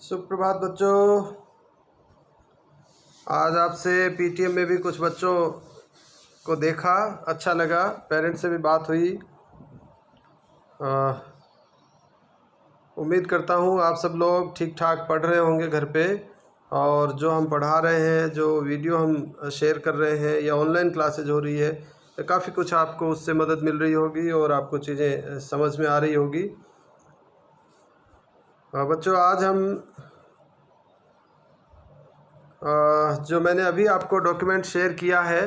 सुप्रभात बच्चों। आज आपसे पीटीएम में भी कुछ बच्चों को देखा, अच्छा लगा, पेरेंट्स से भी बात हुई। उम्मीद करता हूँ आप सब लोग ठीक ठाक पढ़ रहे होंगे घर पे, और जो हम पढ़ा रहे हैं, जो वीडियो हम शेयर कर रहे हैं या ऑनलाइन क्लासेज हो रही है, तो काफ़ी कुछ आपको उससे मदद मिल रही होगी और आपको चीज़ें समझ में आ रही होगी। बच्चों, आज हम जो मैंने अभी आपको डॉक्यूमेंट शेयर किया है,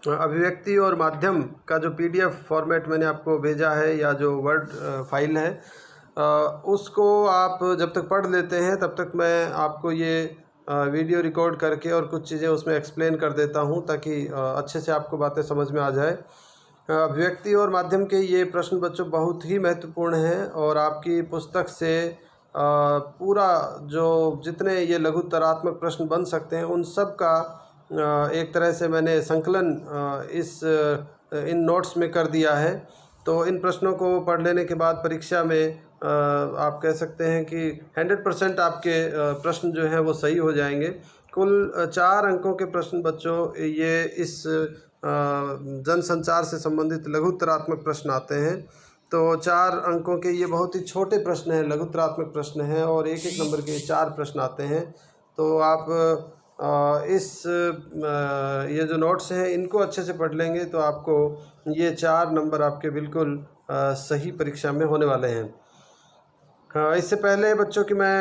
अभिव्यक्ति और माध्यम का जो पीडीएफ फॉर्मेट मैंने आपको भेजा है या जो वर्ड फाइल है, उसको आप जब तक पढ़ लेते हैं तब तक मैं आपको ये वीडियो रिकॉर्ड करके और कुछ चीज़ें उसमें एक्सप्लेन कर देता हूँ, ताकि अच्छे से आपको बातें समझ में आ जाए। अभिव्यक्ति और माध्यम के ये प्रश्न बच्चों बहुत ही महत्वपूर्ण हैं, और आपकी पुस्तक से पूरा जो जितने ये लघुत्तरात्मक प्रश्न बन सकते हैं उन सब का एक तरह से मैंने संकलन इन नोट्स में कर दिया है। तो इन प्रश्नों को पढ़ लेने के बाद परीक्षा में आप कह सकते हैं कि 100% आपके प्रश्न जो हैं वो सही हो जाएंगे। कुल 4 अंकों के प्रश्न बच्चों ये इस जनसंचार से संबंधित लघुत्तरात्मक प्रश्न आते हैं। तो 4 अंकों के ये बहुत ही छोटे प्रश्न हैं, लघुत्तरात्मक प्रश्न हैं, और 1-1 नंबर के 4 प्रश्न आते हैं। तो आप ये जो नोट्स हैं इनको अच्छे से पढ़ लेंगे तो आपको ये 4 नंबर आपके बिल्कुल सही परीक्षा में होने वाले हैं। इससे पहले बच्चों कि मैं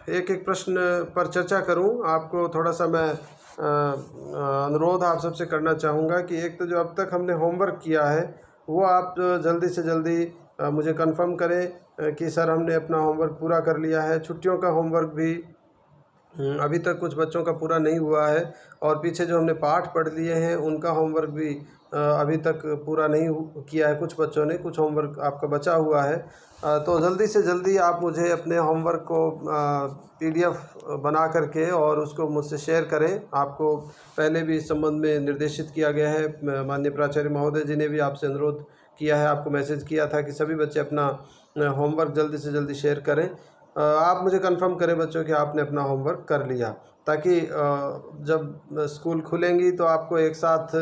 एक-एक प्रश्न पर चर्चा करूं, आपको थोड़ा सा मैं अनुरोध आप सबसे करना चाहूँगा कि एक तो जो अब तक हमने होमवर्क किया है वो आप जल्दी से जल्दी मुझे कंफर्म करें कि सर हमने अपना होमवर्क पूरा कर लिया है। छुट्टियों का होमवर्क भी अभी तक कुछ बच्चों का पूरा नहीं हुआ है, और पीछे जो हमने पाठ पढ़ लिए हैं उनका होमवर्क भी अभी तक पूरा नहीं किया है कुछ बच्चों ने, कुछ होमवर्क आपका बचा हुआ है। तो जल्दी से जल्दी आप मुझे अपने होमवर्क को पीडीएफ बना करके और उसको मुझसे शेयर करें। आपको पहले भी इस संबंध में निर्देशित किया गया है, माननीय प्राचार्य महोदय जी ने भी आपसे अनुरोध किया है, आपको मैसेज किया था कि सभी बच्चे अपना होमवर्क जल्दी से जल्दी शेयर करें। आप मुझे कंफर्म करें बच्चों कि आपने अपना होमवर्क कर लिया, ताकि जब स्कूल खुलेंगी तो आपको एक साथ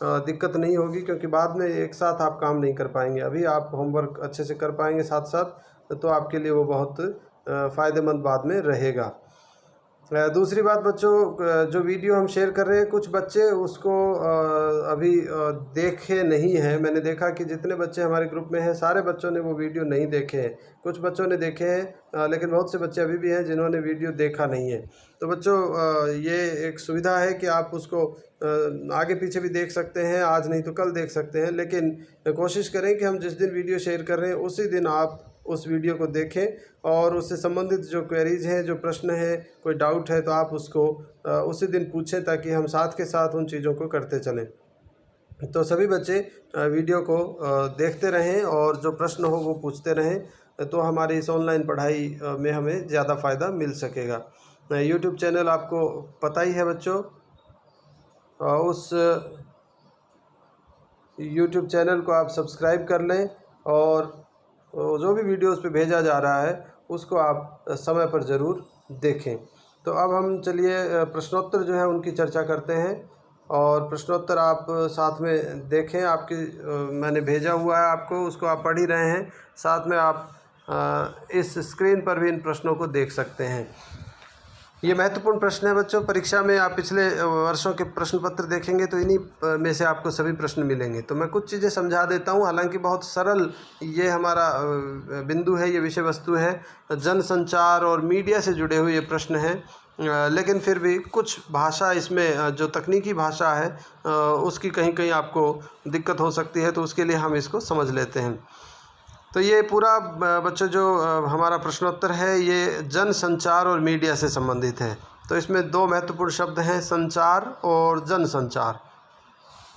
दिक्कत नहीं होगी, क्योंकि बाद में एक साथ आप काम नहीं कर पाएंगे। अभी आप होमवर्क अच्छे से कर पाएंगे साथ साथ, तो आपके लिए वो बहुत फ़ायदेमंद बाद में रहेगा। दूसरी बात बच्चों, जो वीडियो हम शेयर कर रहे हैं कुछ बच्चे उसको अभी देखे नहीं हैं। मैंने देखा कि जितने बच्चे हमारे ग्रुप में हैं सारे बच्चों ने वो वीडियो नहीं देखे हैं। कुछ बच्चों ने देखे हैं, लेकिन बहुत से बच्चे अभी भी हैं जिन्होंने वीडियो देखा नहीं है। तो बच्चों, ये एक सुविधा है कि आप उसको आगे पीछे भी देख सकते हैं, आज नहीं तो कल देख सकते हैं, लेकिन कोशिश करें कि हम जिस दिन वीडियो शेयर कर रहे हैं उसी दिन आप उस वीडियो को देखें और उससे संबंधित जो क्वेरीज हैं, जो प्रश्न है, कोई डाउट है तो आप उसको उसी दिन पूछें, ताकि हम साथ के साथ उन चीज़ों को करते चलें। तो सभी बच्चे वीडियो को देखते रहें और जो प्रश्न हो वो पूछते रहें, तो हमारी इस ऑनलाइन पढ़ाई में हमें ज़्यादा फ़ायदा मिल सकेगा। यूट्यूब चैनल आपको पता ही है बच्चों, उस यूट्यूब चैनल को आप सब्सक्राइब कर लें, और जो भी वीडियो उस पर भेजा जा रहा है उसको आप समय पर ज़रूर देखें। तो अब हम चलिए प्रश्नोत्तर जो है उनकी चर्चा करते हैं, और प्रश्नोत्तर आप साथ में देखें। आपकी मैंने भेजा हुआ है आपको, उसको आप पढ़ ही रहे हैं, साथ में आप इस स्क्रीन पर भी इन प्रश्नों को देख सकते हैं। ये महत्वपूर्ण प्रश्न है बच्चों। परीक्षा में आप पिछले वर्षों के प्रश्न पत्र देखेंगे तो इन्हीं में से आपको सभी प्रश्न मिलेंगे। तो मैं कुछ चीज़ें समझा देता हूँ, हालांकि बहुत सरल ये हमारा बिंदु है, ये विषय वस्तु है। जनसंचार और मीडिया से जुड़े हुए ये प्रश्न हैं, लेकिन फिर भी कुछ भाषा इसमें जो तकनीकी भाषा है उसकी कहीं कहीं आपको दिक्कत हो सकती है, तो उसके लिए हम इसको समझ लेते हैं। तो ये पूरा बच्चों जो हमारा प्रश्नोत्तर है ये जनसंचार और मीडिया से संबंधित है। तो इसमें 2 महत्वपूर्ण शब्द हैं, संचार और जनसंचार।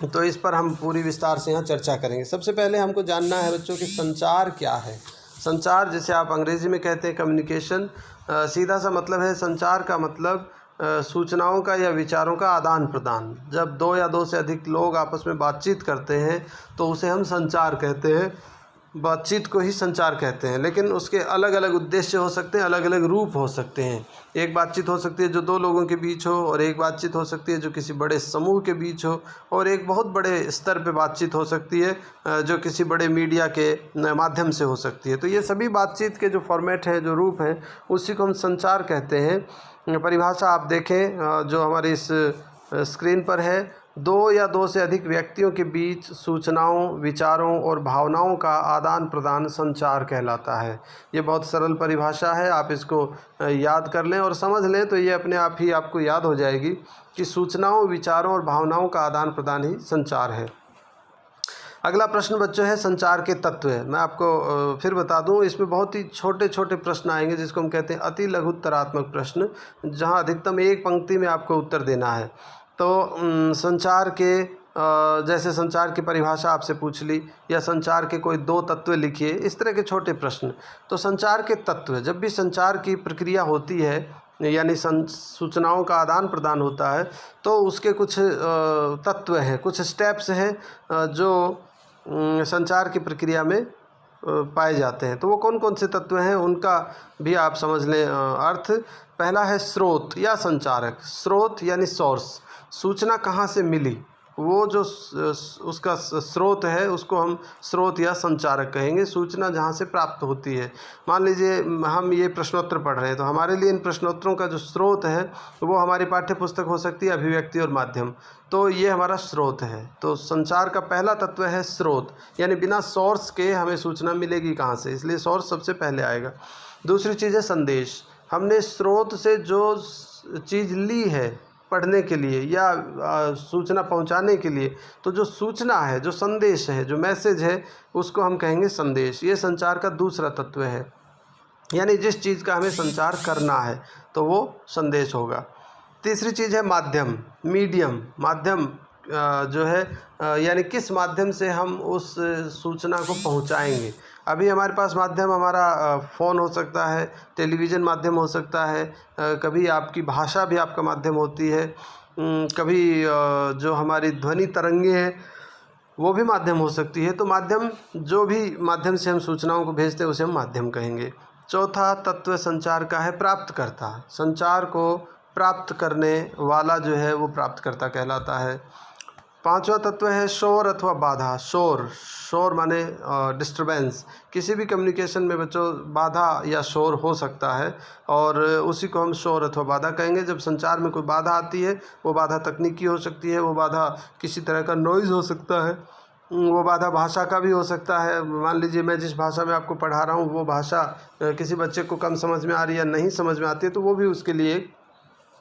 तो इस पर हम पूरी विस्तार से यहाँ चर्चा करेंगे। सबसे पहले हमको जानना है बच्चों कि संचार क्या है। संचार, जिसे आप अंग्रेजी में कहते हैं कम्युनिकेशन, सीधा सा मतलब है, संचार का मतलब सूचनाओं का या विचारों का आदान प्रदान। जब दो या दो से अधिक लोग आपस में बातचीत करते हैं तो उसे हम संचार कहते हैं, बातचीत को ही संचार कहते हैं। लेकिन उसके अलग अलग उद्देश्य हो सकते हैं, अलग अलग रूप हो सकते हैं। एक बातचीत हो सकती है जो दो लोगों के बीच हो, और एक बातचीत हो सकती है जो किसी बड़े समूह के बीच हो, और एक बहुत बड़े स्तर पे बातचीत हो सकती है जो किसी बड़े मीडिया के माध्यम से हो सकती है। तो ये सभी बातचीत के जो फॉर्मेट हैं, जो रूप हैं, उसी को हम संचार कहते हैं। परिभाषा आप देखें जो हमारी इस स्क्रीन पर है, दो या दो से अधिक व्यक्तियों के बीच सूचनाओं, विचारों और भावनाओं का आदान प्रदान संचार कहलाता है। ये बहुत सरल परिभाषा है, आप इसको याद कर लें और समझ लें तो ये अपने आप ही आपको याद हो जाएगी कि सूचनाओं, विचारों और भावनाओं का आदान प्रदान ही संचार है। अगला प्रश्न बच्चों है संचार के तत्व है। मैं आपको फिर बता दूं, इसमें बहुत ही छोटे छोटे प्रश्न आएंगे जिसको हम कहते हैं अति लघु उत्तरात्मक प्रश्न, जहां अधिकतम एक पंक्ति में आपको उत्तर देना है। तो संचार के जैसे संचार की परिभाषा आपसे पूछ ली, या संचार के कोई दो तत्व लिखिए, इस तरह के छोटे प्रश्न। तो संचार के तत्व, जब भी संचार की प्रक्रिया होती है यानी सूचनाओं का आदान प्रदान होता है, तो उसके कुछ तत्व हैं, कुछ स्टेप्स हैं जो संचार की प्रक्रिया में पाए जाते हैं। तो वो कौन कौन से तत्व हैं उनका भी आप समझ लें अर्थ। पहला है स्रोत या संचारक। स्रोत यानी सोर्स, सूचना कहाँ से मिली, वो जो उसका स्रोत है उसको हम स्रोत या संचारक कहेंगे। सूचना जहाँ से प्राप्त होती है, मान लीजिए हम ये प्रश्नोत्तर पढ़ रहे हैं, तो हमारे लिए इन प्रश्नोत्तरों का जो स्रोत है वो हमारी पाठ्य पुस्तक हो सकती है, अभिव्यक्ति और माध्यम। तो ये हमारा स्रोत है। तो संचार का पहला तत्व है स्रोत, यानी बिना सोर्स के हमें सूचना मिलेगी कहाँ से, इसलिए सोर्स सबसे पहले आएगा। दूसरी चीज़ है संदेश। हमने स्रोत से जो चीज़ ली है पढ़ने के लिए या सूचना पहुंचाने के लिए, तो जो सूचना है, जो संदेश है, जो मैसेज है, उसको हम कहेंगे संदेश। ये संचार का दूसरा तत्व है, यानी जिस चीज़ का हमें संचार करना है तो वो संदेश होगा। तीसरी चीज़ है माध्यम, मीडियम। माध्यम जो है यानी किस माध्यम से हम उस सूचना को पहुंचाएंगे। अभी हमारे पास माध्यम हमारा फ़ोन हो सकता है, टेलीविज़न माध्यम हो सकता है, कभी आपकी भाषा भी आपका माध्यम होती है, कभी जो हमारी ध्वनि तरंगे हैं वो भी माध्यम हो सकती है। तो माध्यम, जो भी माध्यम से हम सूचनाओं को भेजते हैं उसे हम माध्यम कहेंगे। चौथा तत्व संचार का है प्राप्तकर्ता। संचार को प्राप्त करने वाला जो है वो प्राप्तकर्ता कहलाता है। पांचवा तत्व है शोर अथवा बाधा। शोर माने डिस्टरबेंस। किसी भी कम्युनिकेशन में बच्चों बाधा या शोर हो सकता है और उसी को हम शोर अथवा बाधा कहेंगे। जब संचार में कोई बाधा आती है, वो बाधा तकनीकी हो सकती है, वो बाधा किसी तरह का नॉइज़ हो सकता है, वो बाधा भाषा का भी हो सकता है। मान लीजिए मैं जिस भाषा में आपको पढ़ा रहा हूँ वो भाषा किसी बच्चे को कम समझ में आ रही है या नहीं समझ में आती है, तो वो भी उसके लिए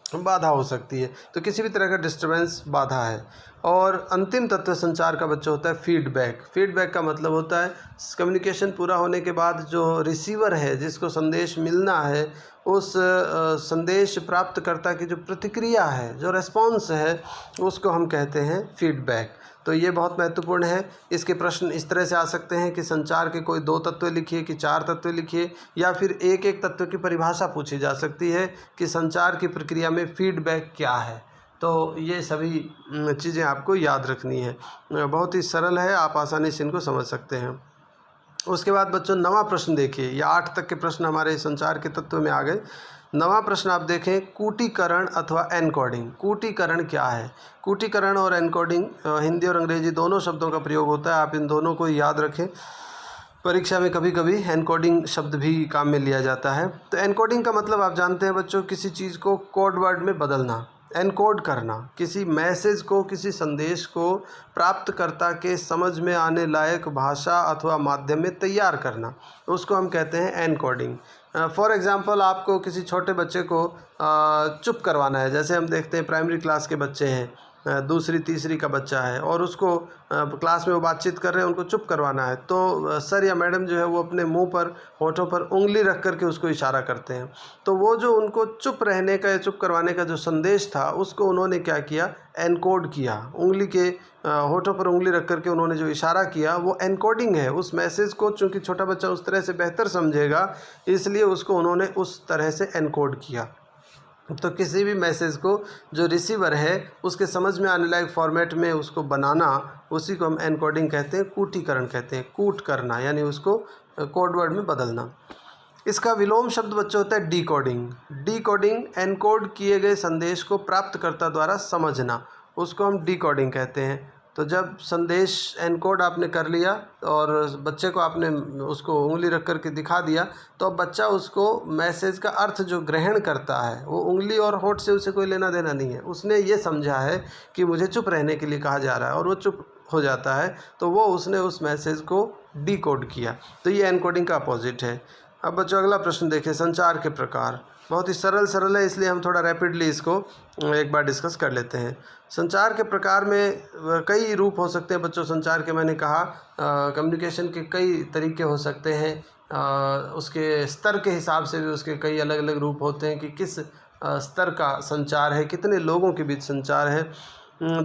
बाधा हो सकती है। तो किसी भी तरह का डिस्टर्बेंस बाधा है। और अंतिम तत्व संचार का बच्चा होता है फीडबैक। फीडबैक का मतलब होता है कम्युनिकेशन पूरा होने के बाद जो रिसीवर है, जिसको संदेश मिलना है, उस संदेश प्राप्तकर्ता की जो प्रतिक्रिया है, जो रेस्पॉन्स है, उसको हम कहते हैं फीडबैक। तो ये बहुत महत्वपूर्ण है। इसके प्रश्न इस तरह से आ सकते हैं कि संचार के कोई दो तत्व लिखिए कि चार तत्व लिखिए, या फिर एक एक तत्व की परिभाषा पूछी जा सकती है कि संचार की प्रक्रिया में फीडबैक क्या है। तो ये सभी चीज़ें आपको याद रखनी है। बहुत ही सरल है, आप आसानी से इनको समझ सकते हैं। उसके बाद बच्चों नवा प्रश्न देखिए। ये 8 तक के प्रश्न हमारे संचार के तत्व में आ गए। नवा प्रश्न आप देखें, कूटीकरण अथवा एनकोडिंग। कूटीकरण क्या है? कूटीकरण और एनकोडिंग हिंदी और अंग्रेजी दोनों शब्दों का प्रयोग होता है, आप इन दोनों को याद रखें। परीक्षा में कभी कभी एनकोडिंग शब्द भी काम में लिया जाता है। तो एनकोडिंग का मतलब आप जानते हैं बच्चों, किसी चीज़ को कोड वर्ड में बदलना, एनकोड करना, किसी मैसेज को, किसी संदेश को प्राप्तकर्ता के समझ में आने लायक भाषा अथवा माध्यम में तैयार करना, उसको हम कहते हैं एनकोडिंग। फॉर एग्ज़ाम्पल, आपको किसी छोटे बच्चे को चुप करवाना है। जैसे हम देखते हैं प्राइमरी क्लास के बच्चे हैं, दूसरी तीसरी का बच्चा है और उसको क्लास में वो बातचीत कर रहे हैं, उनको चुप करवाना है, तो सर या मैडम जो है वो अपने मुंह पर, होठों पर उंगली रख करके उसको इशारा करते हैं। तो वो जो उनको चुप रहने का या चुप करवाने का जो संदेश था, उसको उन्होंने क्या किया, एनकोड किया। उंगली के होठों पर उंगली रख करके उन्होंने जो इशारा किया वो एनकोडिंग है। उस मैसेज को चूँकि छोटा बच्चा उस तरह से बेहतर समझेगा, इसलिए उसको उन्होंने उस तरह से एनकोड किया। तो किसी भी मैसेज को जो रिसीवर है उसके समझ में आने लायक फॉर्मेट में उसको बनाना, उसी को हम एनकोडिंग कहते हैं, कूटीकरण कहते हैं, कूट करना, यानी उसको कोड वर्ड में बदलना। इसका विलोम शब्द बच्चों होता है डीकोडिंग। डीकोडिंग एनकोड किए गए संदेश को प्राप्तकर्ता द्वारा समझना, उसको हम डीकोडिंग कहते हैं। तो जब संदेश एनकोड आपने कर लिया और बच्चे को आपने उसको उंगली रख कर के दिखा दिया, तो अब बच्चा उसको मैसेज का अर्थ जो ग्रहण करता है, वो उंगली और होठ से उसे कोई लेना देना नहीं है। उसने ये समझा है कि मुझे चुप रहने के लिए कहा जा रहा है और वो चुप हो जाता है, तो वो उसने उस मैसेज को डीकोड किया। तो ये एनकोडिंग का अपोजिट है। अब बच्चों अगला प्रश्न देखें, संचार के प्रकार। बहुत ही सरल है, इसलिए हम थोड़ा रैपिडली इसको एक बार डिस्कस कर लेते हैं। संचार के प्रकार में कई रूप हो सकते हैं बच्चों। संचार के मैंने कहा कम्युनिकेशन के कई तरीके हो सकते हैं, उसके स्तर के हिसाब से भी उसके कई अलग अलग रूप होते हैं कि किस स्तर का संचार है, कितने लोगों के बीच संचार है।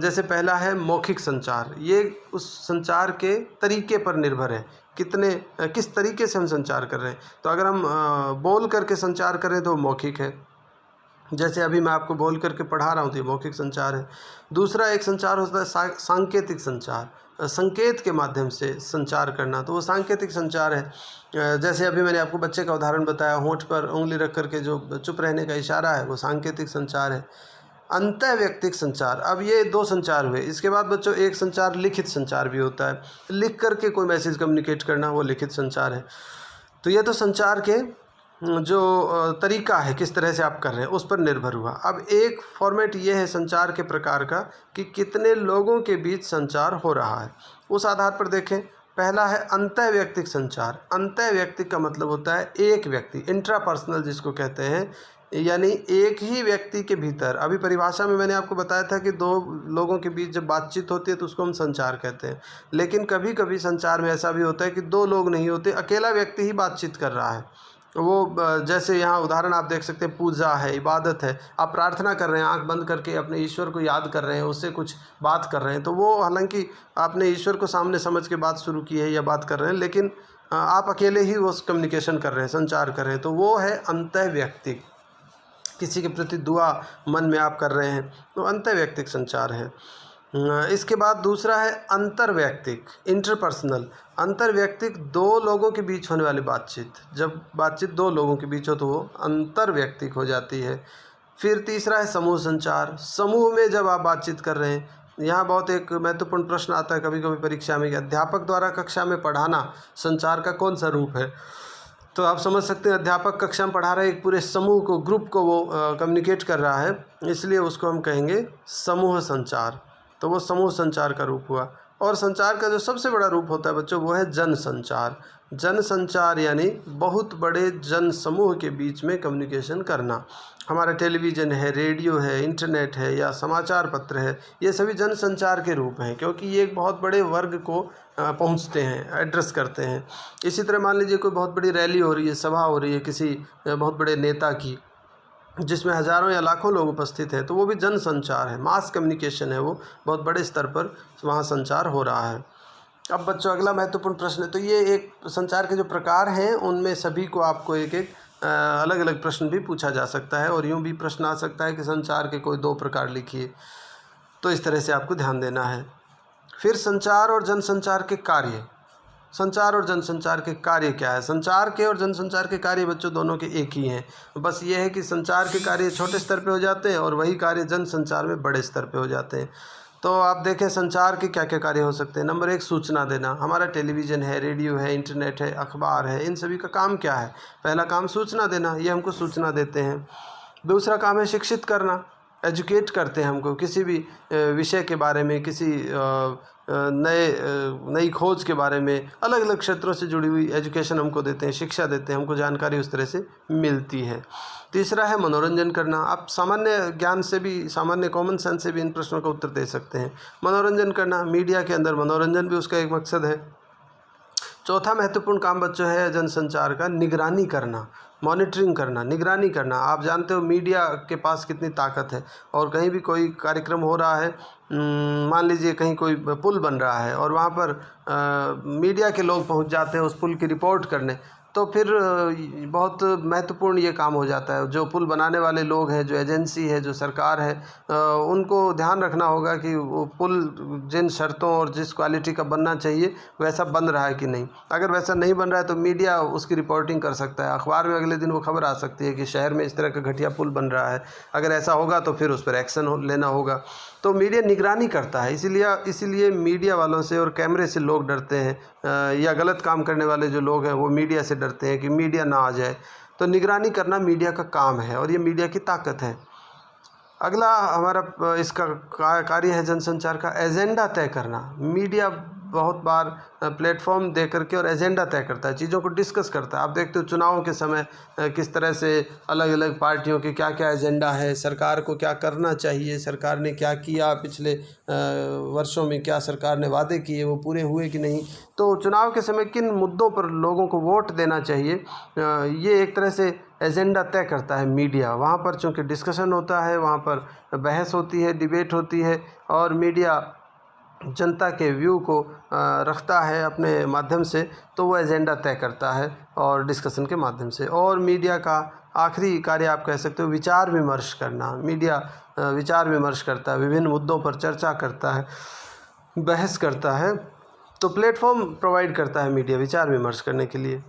जैसे पहला है मौखिक संचार। ये उस संचार के तरीके पर निर्भर है, किस तरीके से हम संचार कर रहे हैं। तो अगर हम बोल करके संचार कर रहे हैं तो मौखिक है, जैसे अभी मैं आपको बोल करके पढ़ा रहा हूँ तो ये मौखिक संचार है। दूसरा एक संचार होता है सांकेतिक संचार, संकेत के माध्यम से संचार करना, तो वो सांकेतिक संचार है। जैसे अभी मैंने आपको बच्चे का उदाहरण बताया, होंठ पर उंगली रख करके जो चुप रहने का इशारा है वो सांकेतिक संचार है। अंतःव्यक्तिक संचार, अब ये दो संचार हुए। इसके बाद बच्चों एक संचार लिखित संचार भी होता है, लिख करके कोई मैसेज कम्युनिकेट करना, वो लिखित संचार है। तो ये तो संचार के जो तरीका है, किस तरह से आप कर रहे हैं, उस पर निर्भर हुआ। अब एक फॉर्मेट ये है संचार के प्रकार का कि कितने लोगों के बीच संचार हो रहा है, उस आधार पर देखें। पहला है अंतःव्यक्तिक संचार। अंतःव्यक्तिक का मतलब होता है एक व्यक्ति, इंट्रापर्सनल जिसको कहते हैं, यानी एक ही व्यक्ति के भीतर। अभी परिभाषा में मैंने आपको बताया था कि दो लोगों के बीच जब बातचीत होती है तो उसको हम संचार कहते हैं। लेकिन कभी कभी संचार में ऐसा भी होता है कि दो लोग नहीं होते, अकेला व्यक्ति ही बातचीत कर रहा है। वो जैसे यहाँ उदाहरण आप देख सकते हैं, पूजा है, इबादत है, आप प्रार्थना कर रहे हैं, आंख बंद करके अपने ईश्वर को याद कर रहे हैं, उससे कुछ बात कर रहे हैं। तो वो हालांकि आपने ईश्वर को सामने समझ के बात शुरू की है या बात कर रहे हैं, लेकिन आप अकेले ही वो कम्युनिकेशन कर रहे हैं, संचार कर रहे हैं। तो वो है अंतःव्यक्तिक, किसी के प्रति दुआ मन में आप कर रहे हैं, तो अंतःव्यक्तिक संचार है। इसके बाद दूसरा है अंतर्वैयक्तिक, इंटरपर्सनल। अंतर्वैयक्तिक दो लोगों के बीच होने वाली बातचीत, जब बातचीत दो लोगों के बीच हो तो वो अंतर्वैयक्तिक हो जाती है। फिर तीसरा है समूह संचार। समूह में जब आप बातचीत कर रहे हैं, यहाँ बहुत एक महत्वपूर्ण प्रश्न आता है कभी कभी परीक्षा में कि अध्यापक द्वारा कक्षा में पढ़ाना संचार का कौन सा रूप है। तो आप समझ सकते हैं अध्यापक कक्षा में पढ़ा रहे एक पूरे समूह को, ग्रुप को वो कम्युनिकेट कर रहा है, इसलिए उसको हम कहेंगे समूह संचार। तो वो समूह संचार का रूप हुआ। और संचार का जो सबसे बड़ा रूप होता है बच्चों वो है जन संचार। जन संचार यानी बहुत बड़े जन समूह के बीच में कम्युनिकेशन करना। हमारा टेलीविज़न है, रेडियो है, इंटरनेट है या समाचार पत्र है, ये सभी जन संचार के रूप हैं, क्योंकि ये एक बहुत बड़े वर्ग को पहुंचते हैं, एड्रेस करते हैं। इसी तरह मान लीजिए कोई बहुत बड़ी रैली हो रही है, सभा हो रही है किसी बहुत बड़े नेता की, जिसमें हज़ारों या लाखों लोग उपस्थित हैं, तो वो भी जन संचार है, मास कम्युनिकेशन है, वो बहुत बड़े स्तर पर वहाँ संचार हो रहा है। अब बच्चों अगला महत्वपूर्ण प्रश्न है, तो ये एक संचार के जो प्रकार हैं उनमें सभी को आपको एक एक अलग अलग प्रश्न भी पूछा जा सकता है, और यूँ भी प्रश्न आ सकता है कि संचार के कोई दो प्रकार लिखिए। तो इस तरह से आपको ध्यान देना है। फिर संचार और जनसंचार के कार्य। संचार और जनसंचार के कार्य क्या है? संचार के और जनसंचार के कार्य बच्चों दोनों के एक ही हैं, बस ये है कि संचार के कार्य छोटे स्तर पे हो जाते हैं और वही कार्य जनसंचार में बड़े स्तर पे हो जाते हैं। तो आप देखें संचार के क्या क्या कार्य हो सकते हैं। नंबर एक, सूचना देना। हमारा टेलीविज़न है, रेडियो है, इंटरनेट है, अखबार है, इन सभी का काम क्या है? पहला काम सूचना देना, ये हमको सूचना देते हैं। दूसरा काम है शिक्षित करना, एजुकेट करते हैं हमको किसी भी विषय के बारे में, किसी नई खोज के बारे में, अलग अलग क्षेत्रों से जुड़ी हुई एजुकेशन हमको देते हैं, शिक्षा देते हैं, हमको जानकारी उस तरह से मिलती है। तीसरा है मनोरंजन करना। आप सामान्य ज्ञान से भी, सामान्य कॉमन सेंस से भी इन प्रश्नों का उत्तर दे सकते हैं। मनोरंजन करना, मीडिया के अंदर मनोरंजन भी उसका एक मकसद है। चौथा महत्वपूर्ण काम बच्चों है जनसंचार का निगरानी करना, मॉनिटरिंग करना, निगरानी करना। आप जानते हो मीडिया के पास कितनी ताकत है, और कहीं भी कोई कार्यक्रम हो रहा है, मान लीजिए कहीं कोई पुल बन रहा है और वहाँ पर मीडिया के लोग पहुँच जाते हैं उस पुल की रिपोर्ट करने, तो फिर बहुत महत्वपूर्ण ये काम हो जाता है। जो पुल बनाने वाले लोग हैं, जो एजेंसी है, जो सरकार है, उनको ध्यान रखना होगा कि वो पुल जिन शर्तों और जिस क्वालिटी का बनना चाहिए वैसा बन रहा है कि नहीं। अगर वैसा नहीं बन रहा है तो मीडिया उसकी रिपोर्टिंग कर सकता है, अखबार में अगले दिन वो खबर आ सकती है कि शहर में इस तरह का घटिया पुल बन रहा है। अगर ऐसा होगा तो फिर उस पर एक्शन लेना होगा। तो मीडिया निगरानी करता है, इसीलिए मीडिया वालों से और कैमरे से लोग डरते हैं, या गलत काम करने वाले जो लोग हैं वो मीडिया से डरते हैं कि मीडिया ना आ जाए। तो निगरानी करना मीडिया का काम है और ये मीडिया की ताकत है। अगला हमारा इसका कार्य है जनसंचार का एजेंडा तय करना। मीडिया बहुत बार प्लेटफॉर्म दे करके और एजेंडा तय करता है, चीज़ों को डिस्कस करता है। आप देखते हो चुनाव के समय किस तरह से अलग अलग पार्टियों के क्या क्या एजेंडा है, सरकार को क्या करना चाहिए, सरकार ने क्या किया, पिछले वर्षों में क्या सरकार ने वादे किए वो पूरे हुए कि नहीं। तो चुनाव के समय किन मुद्दों पर लोगों को वोट देना चाहिए, ये एक तरह से एजेंडा तय करता है मीडिया। वहाँ पर चूँकि डिस्कशन होता है, वहाँ पर बहस होती है, डिबेट होती है और मीडिया जनता के व्यू को रखता है अपने माध्यम से, तो वो एजेंडा तय करता है और डिस्कशन के माध्यम से। और मीडिया का आखिरी कार्य आप कह सकते हो विचार विमर्श करना। मीडिया विचार विमर्श करता है, विभिन्न मुद्दों पर चर्चा करता है, बहस करता है। तो प्लेटफॉर्म प्रोवाइड करता है मीडिया विचार विमर्श करने के लिए।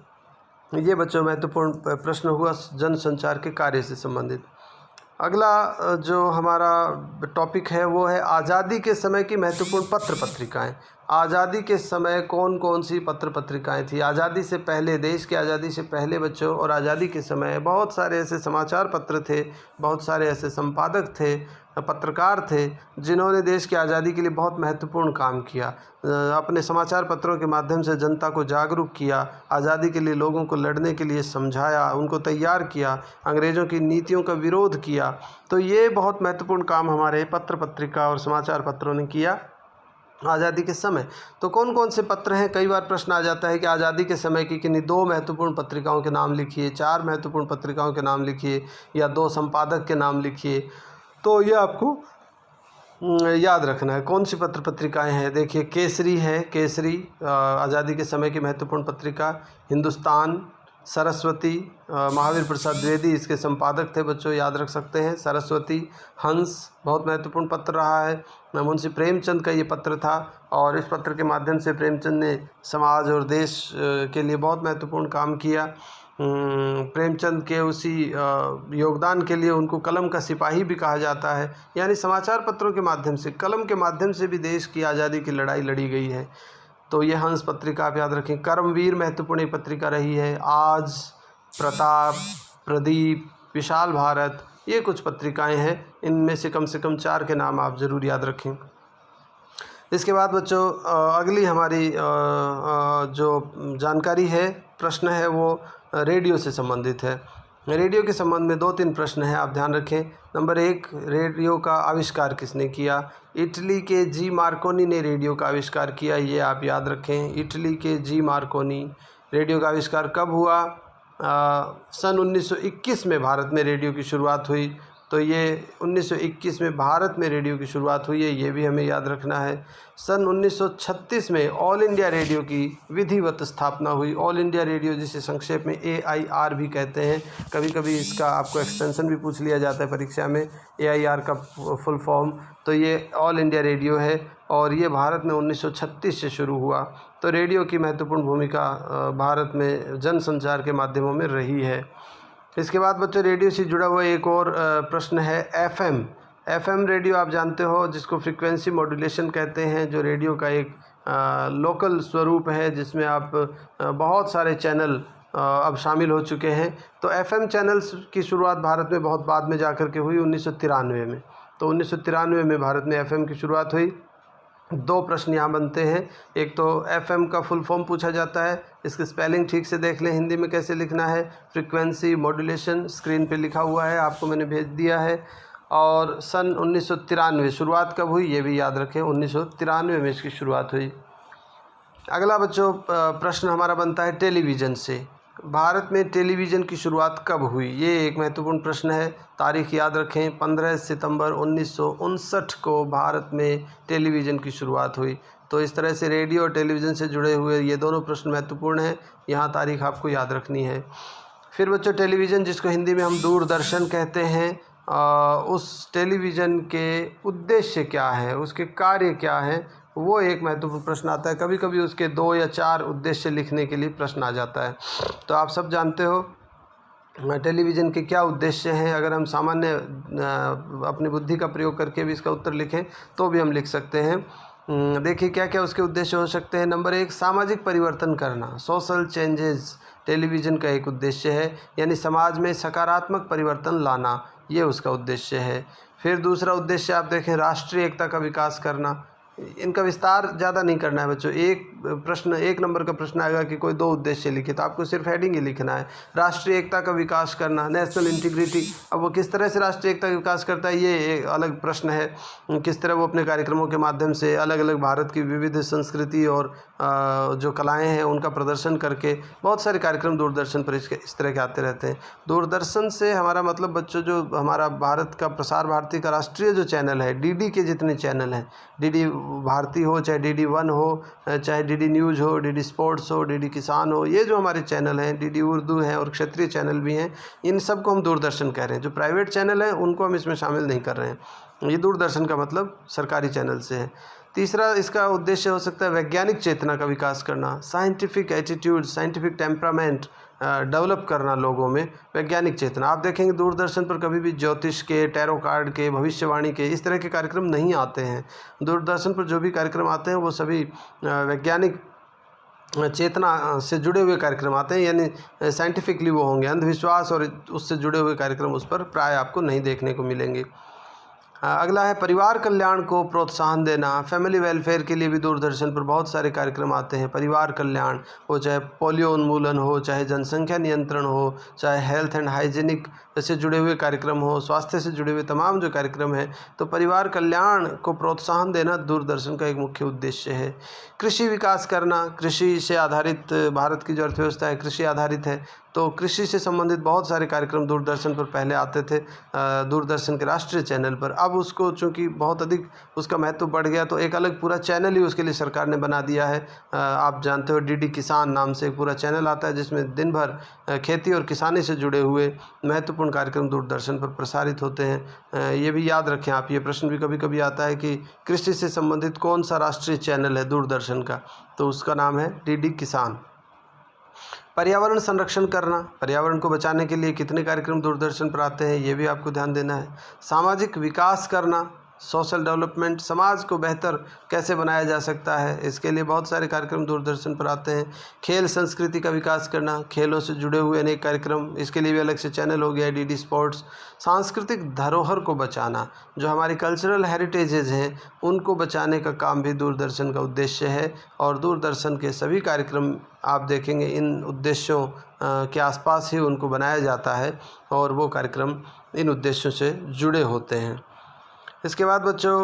ये बच्चों महत्वपूर्ण प्रश्न हुआ जनसंचार के कार्य से संबंधित। अगला जो हमारा टॉपिक है वो है आज़ादी के समय की महत्वपूर्ण पत्र पत्रिकाएं। आज़ादी के समय कौन कौन सी पत्र पत्रिकाएं थी? आज़ादी से पहले, देश की आज़ादी से पहले बच्चों, और आज़ादी के समय बहुत सारे ऐसे समाचार पत्र थे, बहुत सारे ऐसे संपादक थे, पत्रकार थे जिन्होंने देश की आज़ादी के लिए बहुत महत्वपूर्ण काम किया। अपने समाचार पत्रों के माध्यम से जनता को जागरूक किया, आज़ादी के लिए लोगों को लड़ने के लिए समझाया, उनको तैयार किया, अंग्रेज़ों की नीतियों का विरोध किया। तो ये बहुत महत्वपूर्ण काम हमारे पत्र पत्रिका और समाचार पत्रों ने किया आज़ादी के समय। तो कौन कौन से पत्र हैं? कई बार प्रश्न आ जाता है कि आज़ादी के समय की किन्हीं 2 महत्वपूर्ण पत्रिकाओं के नाम लिखिए, 4 महत्वपूर्ण पत्रिकाओं के नाम लिखिए, या 2 संपादक के नाम लिखिए। तो ये आपको याद रखना है कौन सी पत्र पत्रिकाएं हैं। देखिए, केसरी है, केसरी आज़ादी के समय की महत्वपूर्ण पत्रिका। हिंदुस्तान, सरस्वती, महावीर प्रसाद द्विवेदी इसके संपादक थे बच्चों, याद रख सकते हैं। सरस्वती, हंस बहुत महत्वपूर्ण पत्र रहा है। मुंशी प्रेमचंद का ये पत्र था और इस पत्र के माध्यम से प्रेमचंद ने समाज और देश के लिए बहुत महत्वपूर्ण काम किया। प्रेमचंद के उसी योगदान के लिए उनको कलम का सिपाही भी कहा जाता है। यानी समाचार पत्रों के माध्यम से, कलम के माध्यम से भी देश की आज़ादी की लड़ाई लड़ी गई है। तो ये हंस पत्रिका आप याद रखें। कर्मवीर महत्वपूर्ण एक पत्रिका रही है। आज, प्रताप, प्रदीप, विशाल भारत, ये कुछ पत्रिकाएं हैं। इनमें से कम 4 के नाम आप ज़रूर याद रखें। इसके बाद बच्चों अगली हमारी जो जानकारी है, प्रश्न है, वो रेडियो से संबंधित है। रेडियो के संबंध में 2-3 प्रश्न हैं, आप ध्यान रखें। नंबर 1, रेडियो का आविष्कार किसने किया? इटली के जी मार्कोनी ने रेडियो का आविष्कार किया, ये आप याद रखें। इटली के जी मार्कोनी। रेडियो का आविष्कार कब हुआ? सन 1921 में भारत में रेडियो की शुरुआत हुई। तो ये 1921 में भारत में रेडियो की शुरुआत हुई है, ये भी हमें याद रखना है। सन 1936 में ऑल इंडिया रेडियो की विधिवत स्थापना हुई। ऑल इंडिया रेडियो, जिसे संक्षेप में AIR भी कहते हैं, कभी कभी इसका आपको एक्सटेंशन भी पूछ लिया जाता है परीक्षा में, AIR का फुल फॉर्म। तो ये ऑल इंडिया रेडियो है और ये भारत में 1936 से शुरू हुआ। तो रेडियो की महत्वपूर्ण भूमिका भारत में जनसंचार के माध्यमों में रही है। इसके बाद बच्चों रेडियो से जुड़ा हुआ एक और प्रश्न है FM रेडियो आप जानते हो, जिसको फ्रीक्वेंसी मॉड्यूलेशन कहते हैं, जो रेडियो का एक लोकल स्वरूप है, जिसमें आप बहुत सारे चैनल अब शामिल हो चुके हैं। तो FM चैनल्स की शुरुआत भारत में बहुत बाद में जाकर के हुई, 1993 में। तो 1993 में भारत में FM की शुरुआत हुई। 2 प्रश्न यहाँ बनते हैं। एक तो FM का फुल फॉर्म पूछा जाता है, इसकी स्पेलिंग ठीक से देख लें, हिंदी में कैसे लिखना है। फ्रीक्वेंसी मॉड्यूलेशन स्क्रीन पे लिखा हुआ है, आपको मैंने भेज दिया है। और सन 1993 शुरुआत कब हुई ये भी याद रखें, 1993 में इसकी शुरुआत हुई। अगला बच्चों प्रश्न हमारा बनता है टेलीविज़न से। भारत में टेलीविज़न की शुरुआत कब हुई? ये एक महत्वपूर्ण प्रश्न है। तारीख याद रखें, 15 सितंबर 1959 को भारत में टेलीविज़न की शुरुआत हुई। तो इस तरह से रेडियो और टेलीविज़न से जुड़े हुए ये दोनों प्रश्न महत्वपूर्ण हैं, यहाँ तारीख आपको याद रखनी है। फिर बच्चों, टेलीविज़न जिसको हिंदी में हम दूरदर्शन कहते हैं, उस टेलीविज़न के उद्देश्य क्या है, उसके कार्य क्या हैं, वो एक महत्वपूर्ण प्रश्न आता है। कभी कभी उसके 2 या 4 उद्देश्य लिखने के लिए प्रश्न आ जाता है। तो आप सब जानते हो टेलीविज़न के क्या उद्देश्य हैं। अगर हम सामान्य अपनी बुद्धि का प्रयोग करके भी इसका उत्तर लिखें तो भी हम लिख सकते हैं। देखिए क्या क्या उसके उद्देश्य हो सकते हैं। नंबर 1, सामाजिक परिवर्तन करना, सोशल चेंजेस टेलीविज़न का एक उद्देश्य है, यानी समाज में सकारात्मक परिवर्तन लाना, ये उसका उद्देश्य है। फिर दूसरा उद्देश्य आप देखें, राष्ट्रीय एकता का विकास करना। इनका विस्तार ज़्यादा नहीं करना है बच्चों। एक नंबर का प्रश्न आएगा कि कोई 2 उद्देश्य लिखे, तो आपको सिर्फ हेडिंग ही लिखना है। राष्ट्रीय एकता का विकास करना, नेशनल इंटीग्रिटी। अब वो किस तरह से राष्ट्रीय एकता का विकास करता है, ये एक अलग प्रश्न है। किस तरह वो अपने कार्यक्रमों के माध्यम से अलग अलग भारत की विविध संस्कृति और जो कलाएँ हैं उनका प्रदर्शन करके, बहुत सारे कार्यक्रम दूरदर्शन पर इस तरह के आते रहते हैं। दूरदर्शन से हमारा मतलब बच्चों, जो हमारा भारत का प्रसार भारती का राष्ट्रीय जो चैनल है, डीडी के जितने चैनल हैं, डीडी भारती हो, चाहे डीडी 1 हो, चाहे डीडी न्यूज़ हो, डीडी स्पोर्ट्स हो, डीडी किसान हो, ये जो हमारे चैनल हैं, डीडी उर्दू हैं और क्षेत्रीय चैनल भी हैं, इन सब को हम दूरदर्शन कह रहे हैं। जो प्राइवेट चैनल हैं उनको हम इसमें शामिल नहीं कर रहे हैं। ये दूरदर्शन का मतलब सरकारी चैनल से है। तीसरा इसका उद्देश्य हो सकता है वैज्ञानिक चेतना का विकास करना, scientific attitude, scientific temperament develop करना लोगों में, वैज्ञानिक चेतना। आप देखेंगे दूरदर्शन पर कभी भी ज्योतिष के, टैरो कार्ड के, भविष्यवाणी के, इस तरह के कार्यक्रम नहीं आते हैं। दूरदर्शन पर जो भी कार्यक्रम आते हैं वो सभी वैज्ञानिक चेतना से जुड़े हुए कार्यक्रम आते हैं, यानी साइंटिफिकली वो होंगे। अंधविश्वास और उससे जुड़े हुए कार्यक्रम उस पर प्राय आपको नहीं देखने को मिलेंगे। अगला है परिवार कल्याण को प्रोत्साहन देना। फैमिली वेलफेयर के लिए भी दूरदर्शन पर बहुत सारे कार्यक्रम आते हैं। परिवार कल्याण हो, चाहे पोलियो उन्मूलन हो, चाहे जनसंख्या नियंत्रण हो, चाहे हेल्थ एंड हाइजीनिक से जुड़े हुए कार्यक्रम हो, स्वास्थ्य से जुड़े हुए तमाम जो कार्यक्रम हैं, तो परिवार कल्याण को प्रोत्साहन देना दूरदर्शन का एक मुख्य उद्देश्य है। कृषि विकास करना, कृषि से आधारित भारत की जो अर्थव्यवस्था है कृषि आधारित है, तो कृषि से संबंधित बहुत सारे कार्यक्रम दूरदर्शन पर पहले आते थे, दूरदर्शन के राष्ट्रीय चैनल पर। अब उसको चूँकि बहुत अधिक उसका महत्व बढ़ गया, तो एक अलग पूरा चैनल ही उसके लिए सरकार ने बना दिया है। आप जानते हो डीडी किसान नाम से एक पूरा चैनल आता है, जिसमें दिन भर खेती और किसानी से जुड़े हुए महत्वपूर्ण कार्यक्रम दूरदर्शन पर प्रसारित होते हैं। ये भी याद रखें आप, ये प्रश्न भी कभी कभी आता है कि कृषि से संबंधित कौन सा राष्ट्रीय चैनल है दूरदर्शन का, तो उसका नाम है डीडी किसान। पर्यावरण संरक्षण करना, पर्यावरण को बचाने के लिए कितने कार्यक्रम दूरदर्शन पर आते हैं, ये भी आपको ध्यान देना है। सामाजिक विकास करना, सोशल डेवलपमेंट, समाज को बेहतर कैसे बनाया जा सकता है, इसके लिए बहुत सारे कार्यक्रम दूरदर्शन पर आते हैं। खेल संस्कृति का विकास करना, खेलों से जुड़े हुए अनेक कार्यक्रम, इसके लिए भी अलग से चैनल हो गया डीडी स्पोर्ट्स। सांस्कृतिक धरोहर को बचाना, जो हमारी कल्चरल हेरिटेजेज हैं उनको बचाने का काम भी दूरदर्शन का उद्देश्य है, और दूरदर्शन के सभी कार्यक्रम आप देखेंगे इन उद्देश्यों के आसपास ही उनको बनाया जाता है, और वो कार्यक्रम इन उद्देश्यों से जुड़े होते हैं। इसके बाद बच्चों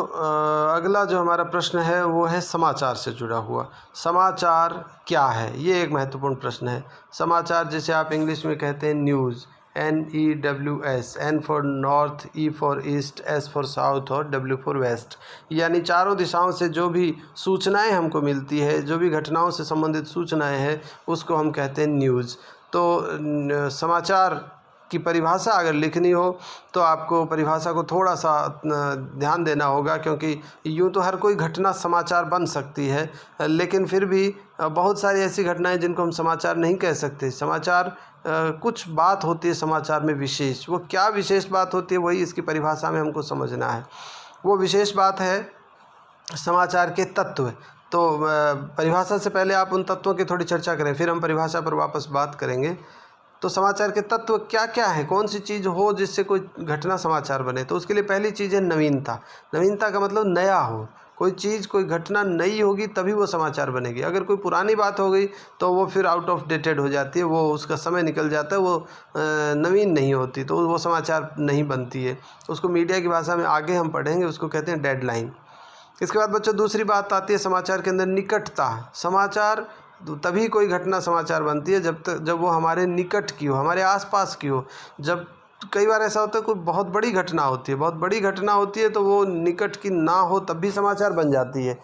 अगला जो हमारा प्रश्न है वो है समाचार से जुड़ा हुआ। समाचार क्या है, ये एक महत्वपूर्ण प्रश्न है। समाचार जिसे आप इंग्लिश में कहते हैं news, NEWS, N for north, E for east, S for south और W फॉर वेस्ट, यानी चारों दिशाओं से जो भी सूचनाएं हमको मिलती है, जो भी घटनाओं से संबंधित सूचनाएं हैं, उसको हम कहते हैं न्यूज़। तो समाचार की परिभाषा अगर लिखनी हो तो आपको परिभाषा को थोड़ा सा ध्यान देना होगा, क्योंकि यूँ तो हर कोई घटना समाचार बन सकती है, लेकिन फिर भी बहुत सारी ऐसी घटनाएं जिनको हम समाचार नहीं कह सकते। समाचार कुछ बात होती है समाचार में विशेष, वो क्या विशेष बात होती है वही इसकी परिभाषा में हमको समझना है। वो विशेष बात है समाचार के तत्व। तो परिभाषा से पहले आप उन तत्वों की थोड़ी चर्चा करें, फिर हम परिभाषा पर वापस बात करेंगे। तो समाचार के तत्व क्या क्या है, कौन सी चीज़ हो जिससे कोई घटना समाचार बने, तो उसके लिए पहली चीज़ है नवीनता। नवीनता का मतलब नया हो, कोई चीज़, कोई घटना नई होगी तभी वो समाचार बनेगी। अगर कोई पुरानी बात हो गई तो वो फिर आउट ऑफ डेटेड हो जाती है, वो उसका समय निकल जाता है, वो नवीन नहीं होती, तो वो समाचार नहीं बनती है। उसको मीडिया की भाषा में आगे हम पढ़ेंगे, उसको कहते हैं डेडलाइन। इसके बाद बच्चों दूसरी बात आती है समाचार के अंदर निकटता। समाचार तभी कोई घटना समाचार बनती है जब वो हमारे निकट की हो, हमारे आसपास की हो। जब कई बार ऐसा होता है कोई बहुत बड़ी घटना होती है तो वो निकट की ना हो तब भी समाचार बन जाती है।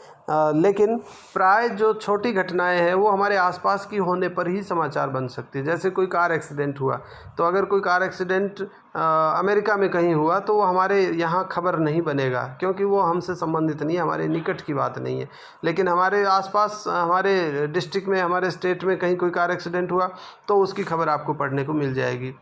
लेकिन प्राय जो छोटी घटनाएं हैं वो हमारे आसपास की होने पर ही समाचार बन सकती है। जैसे कोई कार एक्सीडेंट हुआ, तो अगर कोई कार एक्सीडेंट अमेरिका में कहीं हुआ तो वो हमारे यहाँ खबर नहीं बनेगा, क्योंकि वो हमसे संबंधित नहीं है, हमारे निकट की बात नहीं है। लेकिन हमारे आसपास, हमारे डिस्ट्रिक्ट में, हमारे स्टेट में कहीं कोई कार एक्सीडेंट हुआ तो उसकी खबर आपको पढ़ने को मिल जाएगी।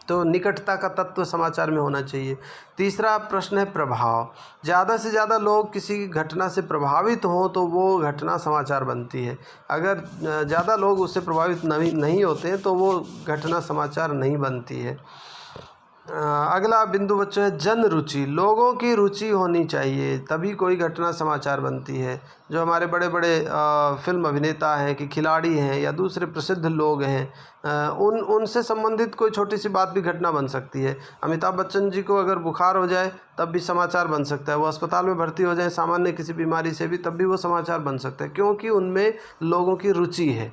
तो निकटता का तत्व समाचार में होना चाहिए। तीसरा प्रश्न है प्रभाव। ज़्यादा से ज़्यादा लोग किसी घटना से प्रभावित हों तो वो घटना समाचार बनती है। अगर ज़्यादा लोग उससे प्रभावित नहीं होते हैं तो वो घटना समाचार नहीं बनती है। अगला बिंदु बच्चों है जन रुचि। लोगों की रुचि होनी चाहिए तभी कोई घटना समाचार बनती है। जो हमारे बड़े बड़े फिल्म अभिनेता हैं, कि खिलाड़ी हैं या दूसरे प्रसिद्ध लोग हैं, उनसे संबंधित कोई छोटी सी बात भी घटना बन सकती है। अमिताभ बच्चन जी को अगर बुखार हो जाए तब भी समाचार बन सकता है। वो अस्पताल में भर्ती हो जाए सामान्य किसी बीमारी से भी, तब भी वो समाचार बन सकता है, क्योंकि उनमें लोगों की रुचि है।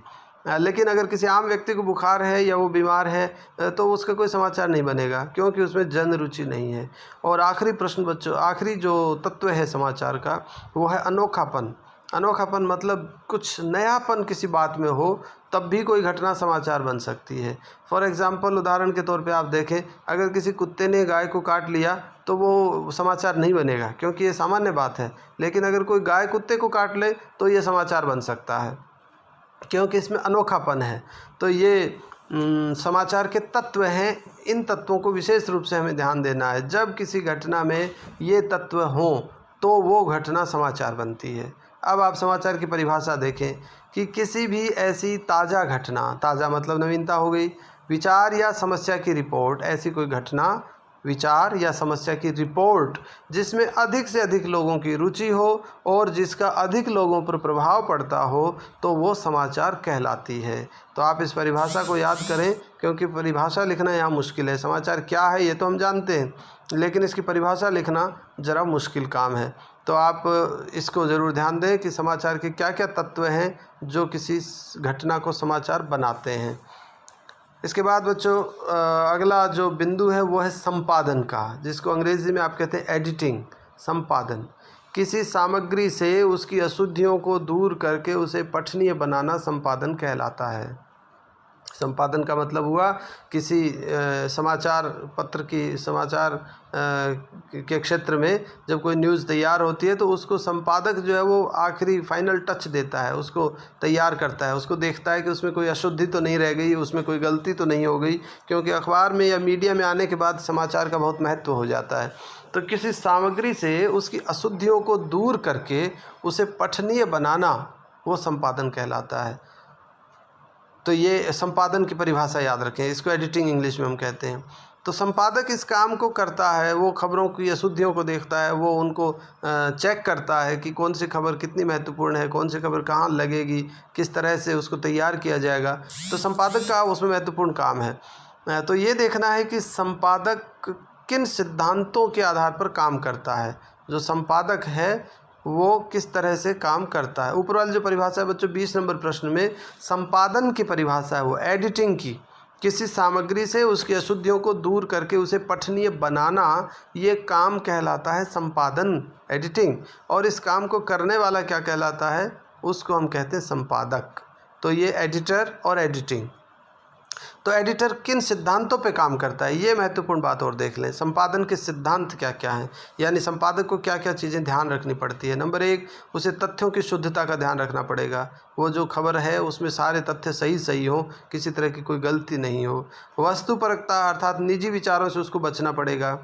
लेकिन अगर किसी आम व्यक्ति को बुखार है या वो बीमार है तो उसका कोई समाचार नहीं बनेगा, क्योंकि उसमें जन रुचि नहीं है। और आखिरी प्रश्न बच्चों, आखिरी जो तत्व है समाचार का वो है अनोखापन। अनोखापन मतलब कुछ नयापन किसी बात में हो तब भी कोई घटना समाचार बन सकती है। फॉर एग्ज़ाम्पल, उदाहरण के तौर पे आप देखें, अगर किसी कुत्ते ने गाय को काट लिया तो वो समाचार नहीं बनेगा, क्योंकि ये सामान्य बात है। लेकिन अगर कोई गाय कुत्ते को काट ले तो ये समाचार बन सकता है, क्योंकि इसमें अनोखापन है। तो ये समाचार के तत्व हैं। इन तत्वों को विशेष रूप से हमें ध्यान देना है। जब किसी घटना में ये तत्व हों तो वो घटना समाचार बनती है। अब आप समाचार की परिभाषा देखें कि किसी भी ऐसी ताज़ा घटना, ताज़ा मतलब नवीनता हो गई, विचार या समस्या की रिपोर्ट, ऐसी कोई घटना, विचार या समस्या की रिपोर्ट जिसमें अधिक से अधिक लोगों की रुचि हो और जिसका अधिक लोगों पर प्रभाव पड़ता हो, तो वो समाचार कहलाती है। तो आप इस परिभाषा को याद करें, क्योंकि परिभाषा लिखना यहाँ मुश्किल है। समाचार क्या है ये तो हम जानते हैं, लेकिन इसकी परिभाषा लिखना ज़रा मुश्किल काम है। तो आप इसको ज़रूर ध्यान दें कि समाचार के क्या क्या तत्व हैं जो किसी घटना को समाचार बनाते हैं। इसके बाद बच्चों अगला जो बिंदु है वो है संपादन का, जिसको अंग्रेज़ी में आप कहते हैं एडिटिंग। संपादन किसी सामग्री से उसकी अशुद्धियों को दूर करके उसे पठनीय बनाना संपादन कहलाता है। संपादन का मतलब हुआ किसी समाचार पत्र की, समाचार के क्षेत्र में जब कोई न्यूज़ तैयार होती है तो उसको संपादक जो है वो आखिरी फाइनल टच देता है, उसको तैयार करता है, उसको देखता है कि उसमें कोई अशुद्धि तो नहीं रह गई, उसमें कोई गलती तो नहीं हो गई, क्योंकि अखबार में या मीडिया में आने के बाद समाचार का बहुत महत्व हो जाता है। तो किसी सामग्री से उसकी अशुद्धियों को दूर करके उसे पठनीय बनाना वो संपादन कहलाता है। तो ये संपादन की परिभाषा याद रखें, इसको एडिटिंग इंग्लिश में हम कहते हैं। तो संपादक इस काम को करता है, वो खबरों की अशुद्धियों को देखता है, वो उनको चेक करता है कि कौन सी खबर कितनी महत्वपूर्ण है, कौन सी खबर कहाँ लगेगी, किस तरह से उसको तैयार किया जाएगा। तो संपादक का उसमें महत्वपूर्ण काम है। तो ये देखना है कि संपादक किन सिद्धांतों के आधार पर काम करता है, जो संपादक है वो किस तरह से काम करता है। ऊपर वाली जो परिभाषा है बच्चों 20 नंबर प्रश्न में संपादन की परिभाषा है वो एडिटिंग की। किसी सामग्री से उसकी अशुद्धियों को दूर करके उसे पठनीय बनाना, ये काम कहलाता है संपादन, एडिटिंग। और इस काम को करने वाला क्या कहलाता है, उसको हम कहते हैं संपादक। तो ये एडिटर और एडिटिंग। तो एडिटर किन सिद्धांतों पे काम करता है, ये महत्वपूर्ण बात और देख लें। संपादन के सिद्धांत क्या क्या हैं, यानी संपादक को क्या क्या चीज़ें ध्यान रखनी पड़ती है। नंबर 1, उसे तथ्यों की शुद्धता का ध्यान रखना पड़ेगा। वो जो खबर है उसमें सारे तथ्य सही हो, किसी तरह की कोई गलती नहीं हो। वस्तुपरकता अर्थात निजी विचारों से उसको बचना पड़ेगा,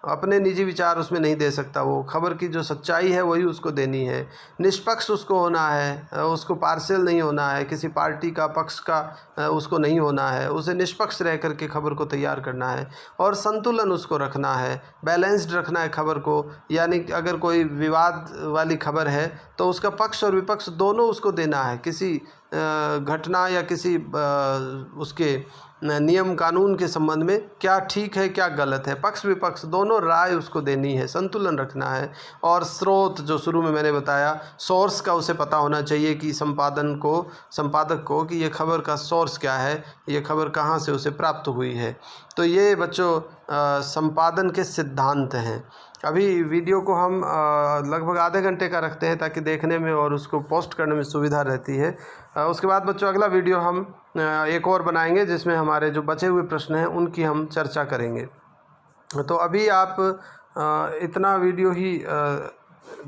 अपने निजी विचार उसमें नहीं दे सकता। वो खबर की जो सच्चाई है वही उसको देनी है। निष्पक्ष उसको होना है, उसको पार्शियल नहीं होना है, किसी पार्टी का पक्ष का उसको नहीं होना है। उसे निष्पक्ष रह करके खबर को तैयार करना है और संतुलन उसको रखना है, बैलेंस्ड रखना है खबर को। यानी अगर कोई विवाद वाली खबर है तो उसका पक्ष और विपक्ष दोनों उसको देना है, किसी घटना या किसी उसके नियम कानून के संबंध में क्या ठीक है क्या गलत है, पक्ष विपक्ष दोनों राय उसको देनी है, संतुलन रखना है। और स्रोत जो शुरू में मैंने बताया, सोर्स का उसे पता होना चाहिए कि संपादक को कि ये खबर का सोर्स क्या है, ये खबर कहाँ से उसे प्राप्त हुई है। तो ये बच्चों संपादन के सिद्धांत हैं। अभी वीडियो को हम लगभग आधे घंटे का रखते हैं ताकि देखने में और उसको पोस्ट करने में सुविधा रहती है। उसके बाद बच्चों अगला वीडियो हम एक और बनाएंगे जिसमें हमारे जो बचे हुए प्रश्न हैं उनकी हम चर्चा करेंगे। तो अभी आप इतना वीडियो ही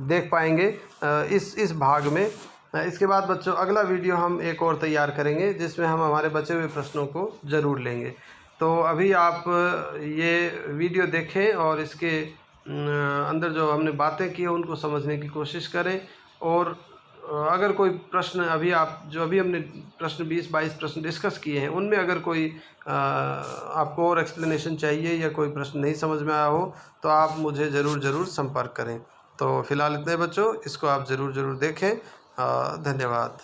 देख पाएंगे इस भाग में। इसके बाद बच्चों अगला वीडियो हम एक और तैयार करेंगे जिसमें हम हमारे बचे हुए प्रश्नों को ज़रूर लेंगे। तो अभी आप ये वीडियो देखें और इसके अंदर जो हमने बातें की हैं उनको समझने की कोशिश करें। और अगर कोई प्रश्न अभी हमने प्रश्न 20-22 प्रश्न डिस्कस किए हैं उनमें अगर कोई आपको और एक्सप्लेनेशन चाहिए या कोई प्रश्न नहीं समझ में आया हो तो आप मुझे ज़रूर संपर्क करें। तो फ़िलहाल इतने बच्चों, इसको आप ज़रूर देखें। धन्यवाद।